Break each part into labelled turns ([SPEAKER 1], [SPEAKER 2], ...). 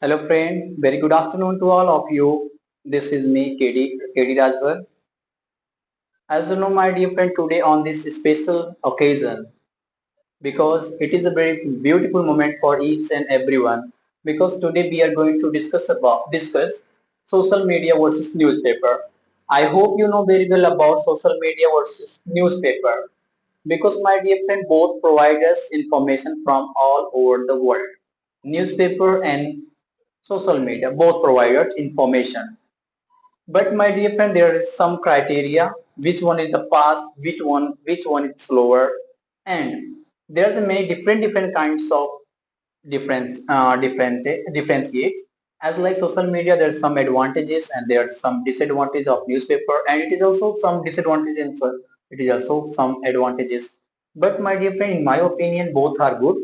[SPEAKER 1] Hello friend, very good afternoon to all of you. This is me, KD Rajbar. As you know, my dear friend, today on this special occasion, because it is a very beautiful moment for each and everyone, because today we are going to discuss social media versus newspaper. I hope you know very well about social media versus newspaper, because my dear friend, both provide us information from all over the world. Newspaper and social media both provide us information. But my dear friend, there is some criteria. Which one is the fast? Which one is slower? And there's many different kinds of differentiate. As like social media, there's some advantages and there's some disadvantage of newspaper, and it is also some disadvantage and so it is also some advantages. But my dear friend, in my opinion, both are good.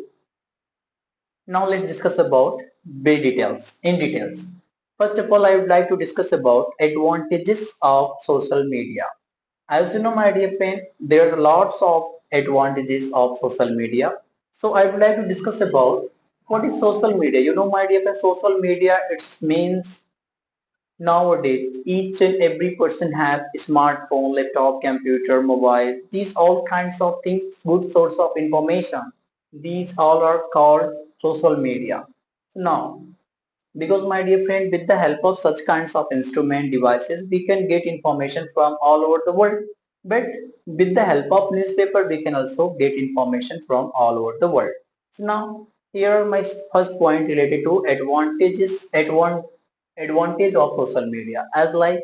[SPEAKER 1] Now let's discuss about big details in details. First of all, I would like to discuss about advantages of social media. As you know, my dear friend, there's lots of advantages of social media. So I would like to discuss about what is social media. You know, my dear friend, social media it means nowadays each and every person have smartphone, laptop, computer, mobile. These all kinds of things, good source of information. These all are called social media. So now, because my dear friend, with the help of such kinds of instrument devices, we can get information from all over the world. But with the help of newspaper, we can also get information from all over the world. So now, here are my first point related to advantage of social media as like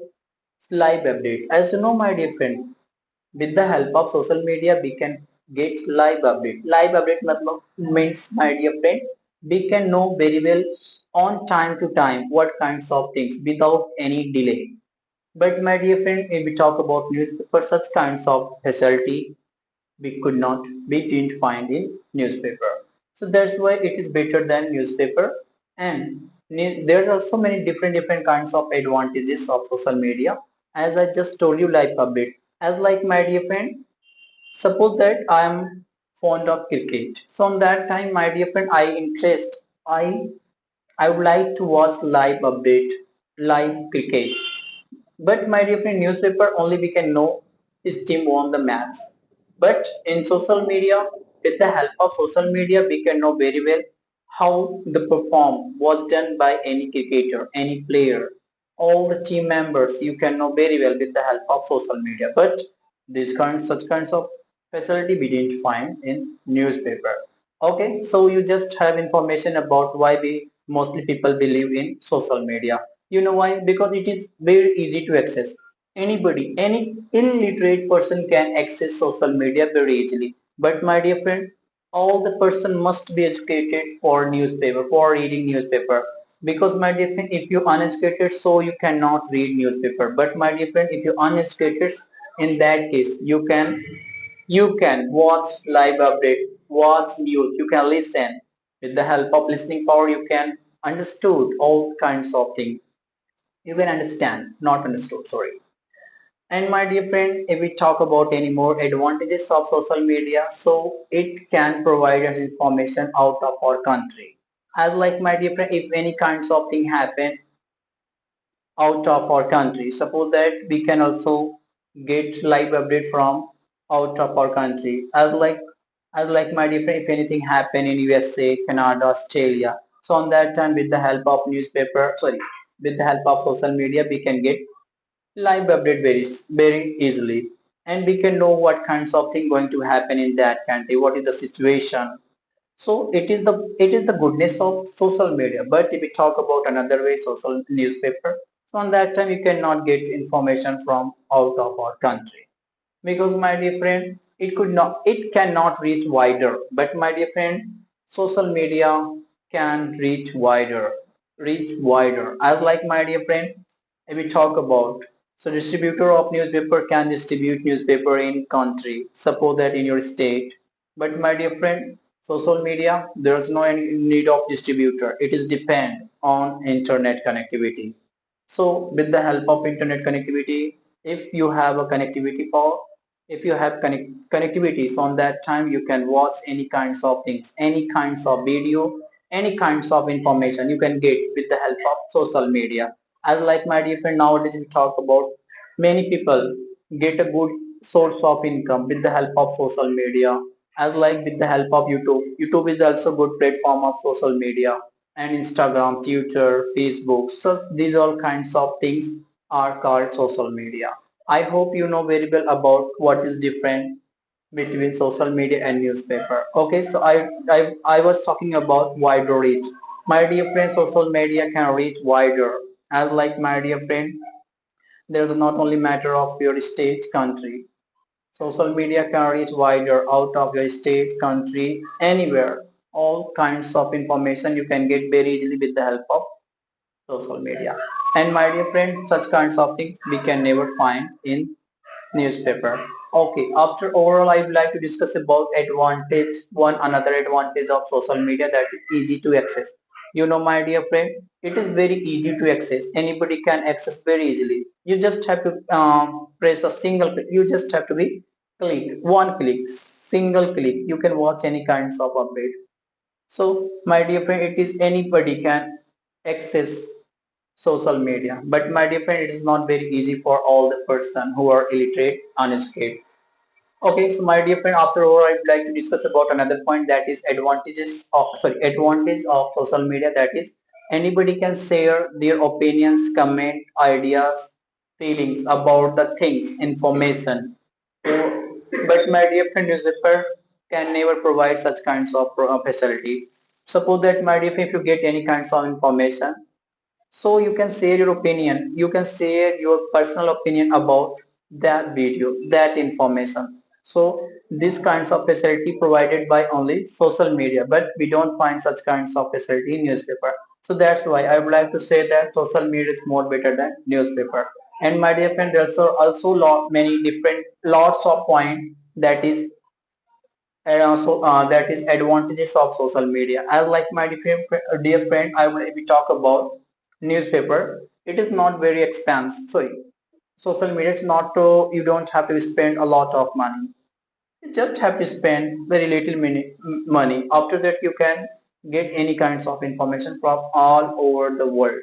[SPEAKER 1] live update. As you know, my dear friend, with the help of social media, we can get live update. Live update means, my dear friend, we can know very well on time to time what kinds of things without any delay. But my dear friend, if we talk about newspaper, such kinds of facility we didn't find in newspaper. So that's why it is better than newspaper. And there's also many different kinds of advantages of social media. As I just told you, live update. As like my dear friend, suppose that I am fond of cricket. So on that time, my dear friend, I would like to watch live update, live cricket. But my dear friend, newspaper only we can know his team won the match. But in social media, with the help of social media, we can know very well how the perform was done by any cricketer, any player, all the team members. You can know very well with the help of social media. But such kinds of facility we didn't find in newspaper. Okay, so you just have information about why we mostly people believe in social media. You know why? Because it is very easy to access. Anybody, any illiterate person can access social media very easily. But my dear friend, all the person must be educated for newspaper, for reading newspaper. Because my dear friend, if you uneducated, so you cannot read newspaper. But my dear friend, if you uneducated, in that case, you can watch live update, watch news, you can listen. With the help of listening power, you can understood all kinds of things. You can understand, not understood, sorry. And my dear friend, if we talk about any more advantages of social media, so it can provide us information out of our country. As like my dear friend, if any kinds of thing happen out of our country, suppose that we can also get live update from out of our country. As like my dear friend, if anything happen in USA, Canada, Australia, so on that time with the help of newspaper, sorry, with the help of social media, we can get live update very easily, and we can know what kinds of thing going to happen in that country, what is the situation. So it is the goodness of social media. But if we talk about another way, social newspaper, so on that time you cannot get information from out of our country, because my dear friend, it cannot reach wider. But my dear friend, social media can reach wider. As like my dear friend, if we talk about, so distributor of newspaper can distribute newspaper in country, suppose that in your state. But my dear friend, social media, there's no any need of distributor, it is depend on internet connectivity. So with the help of internet connectivity, if you have a connectivity power, if you have connectivity, so on that time you can watch any kinds of things, any kinds of video, any kinds of information you can get with the help of social media. As like my dear friend, nowadays we talk about many people get a good source of income with the help of social media. As like with the help of YouTube. YouTube is also good platform of social media, and Instagram, Twitter, Facebook. So these all kinds of things are called social media. I hope you know very well about what is different between social media and newspaper. Okay, so I was talking about wider reach. My dear friend, social media can reach wider. As like my dear friend, there's not only matter of your state, country. Social media can reach wider out of your state, country, anywhere. All kinds of information you can get very easily with the help of social media. And my dear friend, such kinds of things we can never find in newspaper. Okay, after overall, I would like to discuss about advantage, one another advantage of social media, that is easy to access. You know, my dear friend, it is very easy to access. Anybody can access very easily. You just have to press a single click. You just have to be click, one click, single click. You can watch any kinds of update. So, my dear friend, it is anybody can access social media, but my dear friend, it is not very easy for all the person who are illiterate, uneducated. Okay, so my dear friend, after all, I would like to discuss about another point, that is advantage of social media, that is anybody can share their opinions, comment, ideas, feelings about the things, information. But my dear friend, newspaper can never provide such kinds of facility. Suppose that my dear friend, if you get any kinds of information, so you can share your opinion, you can share your personal opinion about that video, that information. So these kinds of facility provided by only social media, but we don't find such kinds of facility in newspaper. So that's why I would like to say that social media is more better than newspaper. And my dear friend, there's also many different lots of point, that is and also that is advantages of social media. As like my dear friend, I will be talk about newspaper. It is not very expensive. Sorry, social media is not. You don't have to spend a lot of money. You just have to spend very little money. After that, you can get any kinds of information from all over the world.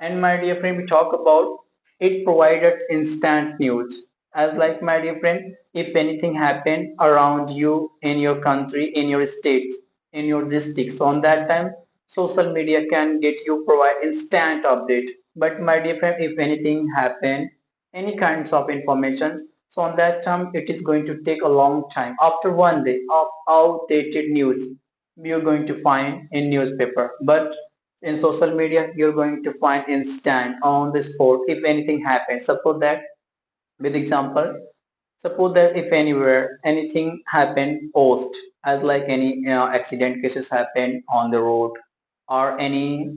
[SPEAKER 1] And my dear friend, we talk about it provided instant news. As like my dear friend, if anything happen around you, in your country, in your state, in your district, so on that time, social media can get you provide instant update. But my dear friend, if anything happen, any kinds of information, so on that time, it is going to take a long time. After one day of outdated news, you're going to find in newspaper. But in social media, you're going to find instant on the spot if anything happens. With example, suppose that if anywhere anything happened post, as like any accident cases happen on the road, or any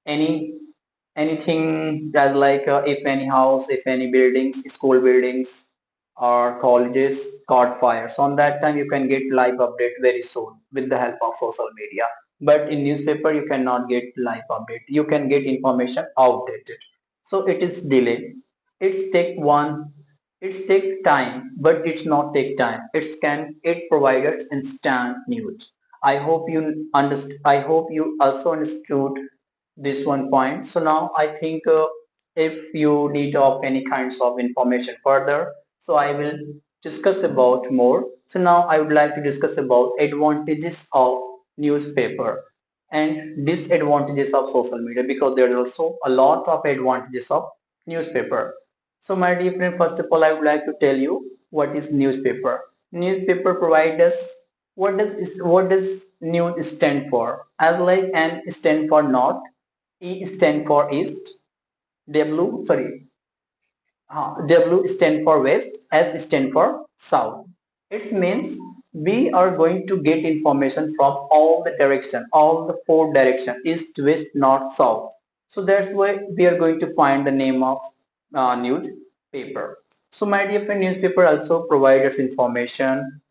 [SPEAKER 1] anything, as like if any house, if any buildings, school buildings or colleges caught fire, so on that time you can get live update very soon with the help of social media. But in newspaper you cannot get live update, you can get information outdated. So it is delay. It's take time, but it's not take time. It provides instant news. I hope you understand. I hope you also understood this one point. So now I think if you need of any kinds of information further, so I will discuss about more. So now I would like to discuss about advantages of newspaper and disadvantages of social media, because there is also a lot of advantages of newspaper. So my dear friend, first of all, I would like to tell you what is newspaper. Newspaper provide us, what does news stand for? As like N stand for north, E stand for east, W stand for west, S stand for south. It means we are going to get information from all the direction, all the four direction, east, west, north, south. So that's why we are going to find the name of newspaper. So my dear friend, newspaper also provides us information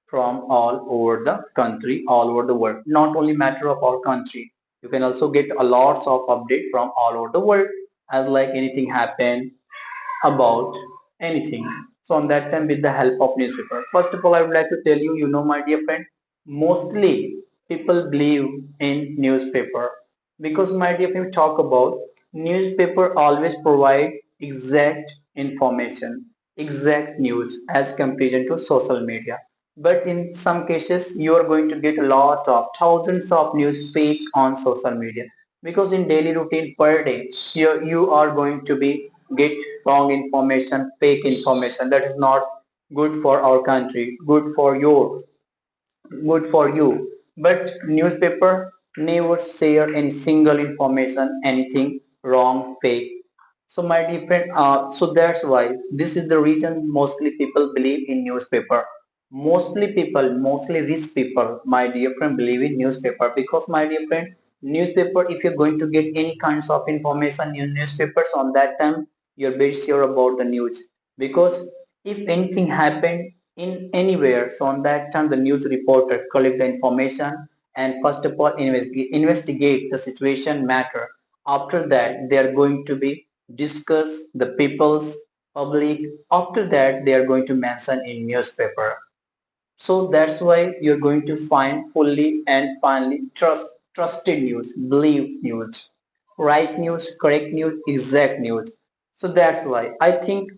[SPEAKER 1] from all over the country, all over the world. Not only matter of our country, you can also get a lots of update from all over the world, as like anything happen about anything. So on that time, with the help of newspaper. First of all, I would like to tell you, you know, my dear friend, mostly. people believe in newspaper? Because my dear, if we talk about newspaper always provide exact information, exact news as compared to social media. But in some cases, you are going to get a lot of thousands of news fake on social media. Because in daily routine per day, you are going to be get wrong information, fake information that is not good for our country, good for you. But newspaper never share any single information, anything wrong, fake. So my dear friend, so that's why this is the reason mostly people believe in newspaper. Mostly people, mostly rich people, my dear friend, believe in newspaper because my dear friend, newspaper, if you're going to get any kinds of information in newspapers on that time, you're very sure about the news because if anything happened in anywhere, so on that time the news reporter collect the information and first of all investigate the situation matter. After that, they are going to be discuss the people's public. After that, they are going to mention in newspaper. So that's why you're going to find fully and finally trusted news, believe news, right news, correct news, exact news. So that's why I think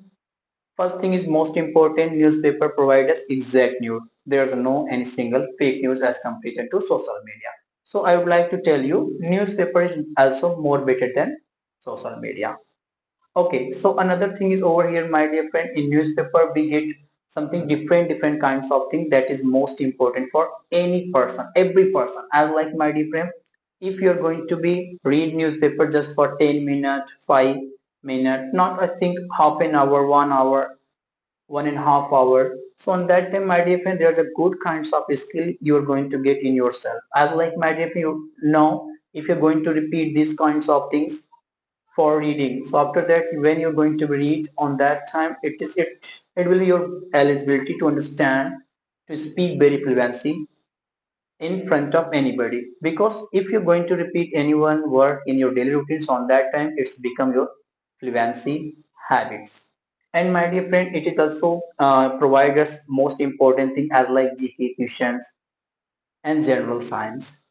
[SPEAKER 1] first thing is most important, newspaper provide us exact news. There's no any single fake news as compared to social media. So I would like to tell you, newspaper is also more better than social media. Okay, so another thing is over here, my dear friend, in newspaper we get something different kinds of thing that is most important for any person, every person. As like my dear friend, if you're going to be read newspaper just for 10 minutes, 5 minutes, not I think half an hour, 1 hour, 1.5 hour. So on that time, my dear friend, there's a good kinds of skill you're going to get in yourself. As like my dear friend, you know, if you're going to repeat these kinds of things for reading. So after that, when you're going to read on that time, it will be your eligibility to understand, to speak very fluency in front of anybody. Because if you're going to repeat any one word in your daily routines on that time, it's become your fluency habits. And my dear friend, it is also provide us most important thing as like GK questions and general science.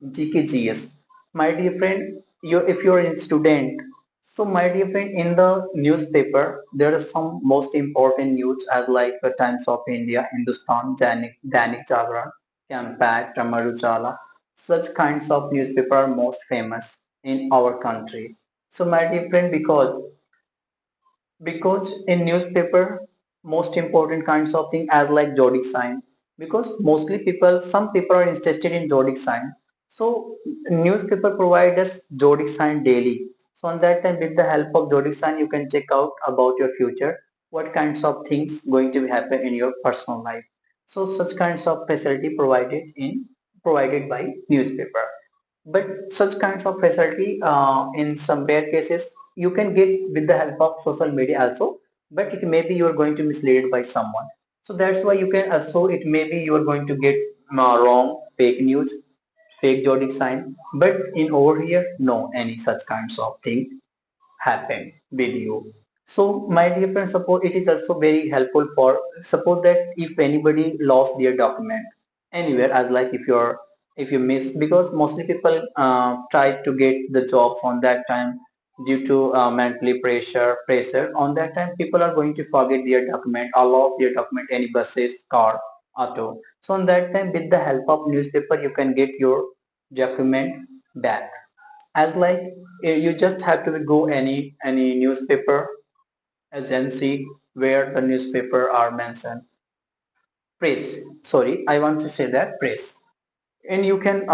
[SPEAKER 1] GKGS. My dear friend, if you're a student, so my dear friend, in the newspaper, there are some most important news as like the Times of India, Hindustan, Dainik Jagran, Impact, Amar Ujala. Such kinds of newspaper are most famous in our country. So my dear friend, because in newspaper most important kinds of thing as like zodiac sign, because mostly people, some people are interested in zodiac sign, so newspaper provide us zodiac sign daily. So on that time, with the help of zodiac sign, you can check out about your future, what kinds of things going to happen in your personal life. So such kinds of facility provided by newspaper. But such kinds of facility, in some rare cases, you can get with the help of social media also, but it may be you are going to mislead by someone. So that's why you can also, it may be you are going to get wrong, fake news, fake zodiac sign. But in over here, no, any such kinds of thing happen with you. So my dear friends, suppose it is also very helpful for, suppose that if anybody lost their document anywhere, as like if you miss, because mostly people try to get the jobs on that time due to mentally pressure on that time, people are going to forget their document or lost their document, any buses, car, auto. So on that time, with the help of newspaper, you can get your document back. As like you just have to go any newspaper agency where the newspaper are mentioned, press, sorry, I want to say that press, and you can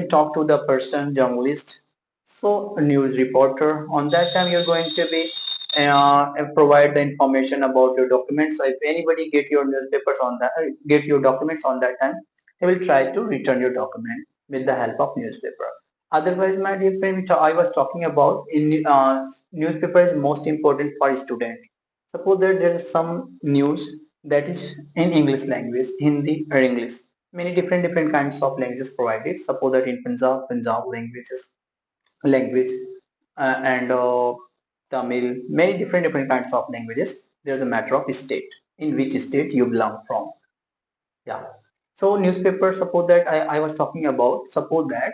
[SPEAKER 1] talk to the person, journalist, so a news reporter. On that time, you're going to be provide the information about your documents. So if anybody get your newspapers on that, get your documents on that time, he will try to return your document with the help of newspaper. Otherwise, my dear friend, which I was talking about, in newspaper is most important for student. Suppose that there is some news that is in English language, Hindi or English, many different kinds of languages provided. Suppose that in Punjab language, and Tamil, many different kinds of languages. There's a matter of state, in which state you belong from. Yeah. So newspaper, suppose that I was talking about, suppose that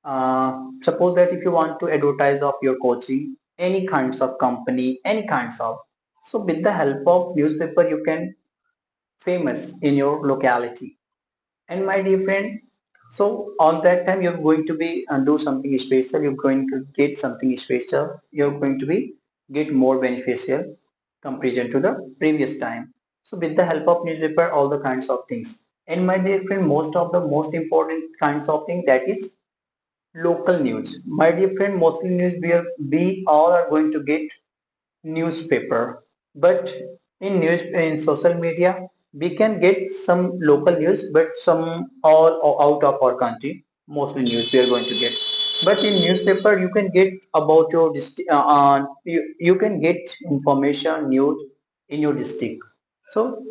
[SPEAKER 1] if you want to advertise of your coaching, any kinds of company, any kinds of, so with the help of newspaper you can famous in your locality. And my dear friend, so on that time you're going to be do something special, you're going to get something special, you're going to be get more beneficial comparison to the previous time. So with the help of newspaper, all the kinds of things. And my dear friend, most of the most important kinds of thing, that is local news. My dear friend, mostly news we all are going to get newspaper, but in social media we can get some local news, but some all out of our country, mostly news we are going to get. But in newspaper you can get about your you can get information news in your district. So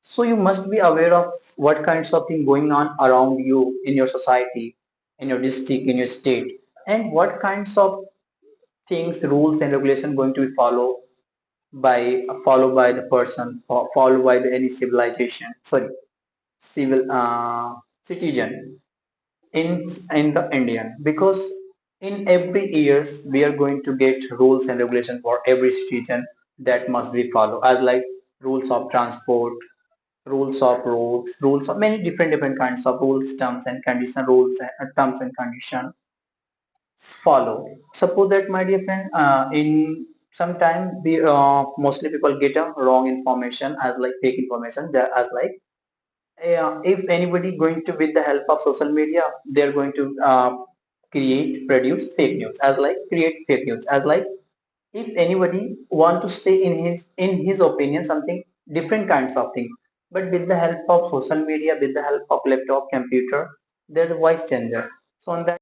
[SPEAKER 1] so you must be aware of what kinds of thing going on around you in your society, in your district, in your state, and what kinds of things, rules and regulation going to be followed by the person, or followed by the any civilization, sorry, civil citizen in in the Indian. Because in every years we are going to get rules and regulation for every citizen that must be followed, as like rules of transport, rules of roads, rules of many different kinds of rules, terms and condition, rules and terms and condition follow. Suppose that, my dear friend, in some time we mostly people get a wrong information, as like fake information, as like if anybody going to, with the help of social media, they're going to produce fake news, as like create fake news, as like if anybody want to say in his opinion something different kinds of thing, but with the help of social media, with the help of laptop, computer, there's a voice changer. So on that